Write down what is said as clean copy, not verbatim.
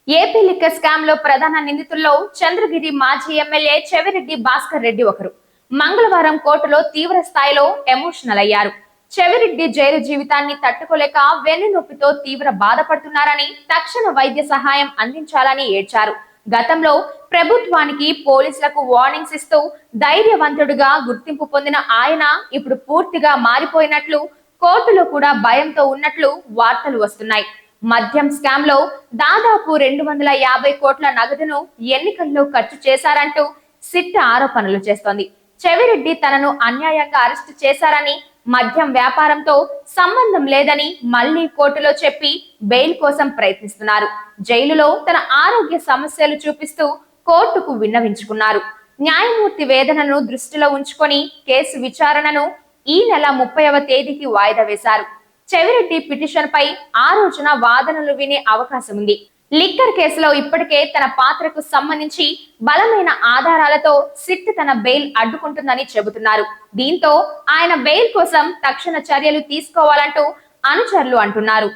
AP liquor scam లో ప్రధాన నిందితుల్లో చంద్రగిరి మాజీ ఎమ్మెల్యే చెవిరెడ్డి భాస్కర్ రెడ్డి ఒకరు. మంగళవారం కోర్టులో తీవ్ర స్థాయిలో ఎమోషనల్ అయ్యారు. చెవిరెడ్డి జైలు జీవితాన్ని తట్టుకోలేక వెన్నునొప్పితో తీవ్ర బాధపడుతున్నారని, తక్షణ వైద్య సహాయం అందించాలని ఏడ్చారు. గతంలో ప్రభుత్వానికి, పోలీసులకు వార్నింగ్స్ ఇస్తూ ధైర్యవంతుడిగా గుర్తింపు పొందిన ఆయన ఇప్పుడు పూర్తిగా మారిపోయినట్లు, కోర్టులో కూడా భయంతో ఉన్నట్లు వార్తలు వస్తున్నాయి. మద్యం స్కామ్ లో దాదాపు 250 కోట్ల నగదును ఎన్నికల్లో ఖర్చు చేశారంటూ సిట్ ఆరోపణలు చేస్తోంది. చెవిరెడ్డి తనను అన్యాయంగా అరెస్టు చేశారని, మద్యం వ్యాపారంతో సంబంధం లేదని మళ్లీ కోర్టులో చెప్పి బెయిల్ కోసం ప్రయత్నిస్తున్నారు. జైలులో తన ఆరోగ్య సమస్యలు చూపిస్తూ కోర్టుకు విన్నవించుకున్నారు. న్యాయమూర్తి వేదనను దృష్టిలో ఉంచుకొని కేసు విచారణను ఈ నెల 30వ తేదీకి వాయిదా వేశారు. చెవిరెడ్డి పిటిషన్ పై ఆ రోజున వాదనలు వినే అవకాశం ఉంది. లిక్కర్ కేసులో ఇప్పటికే తన పాత్రకు సంబంధించి బలమైన ఆధారాలతో సిట్ తన బెయిల్ అడ్డుకుంటుందని చెబుతున్నారు. దీంతో ఆయన బెయిల్ కోసం తక్షణ చర్యలు తీసుకోవాలంటూ అనుచరులు అంటున్నారు.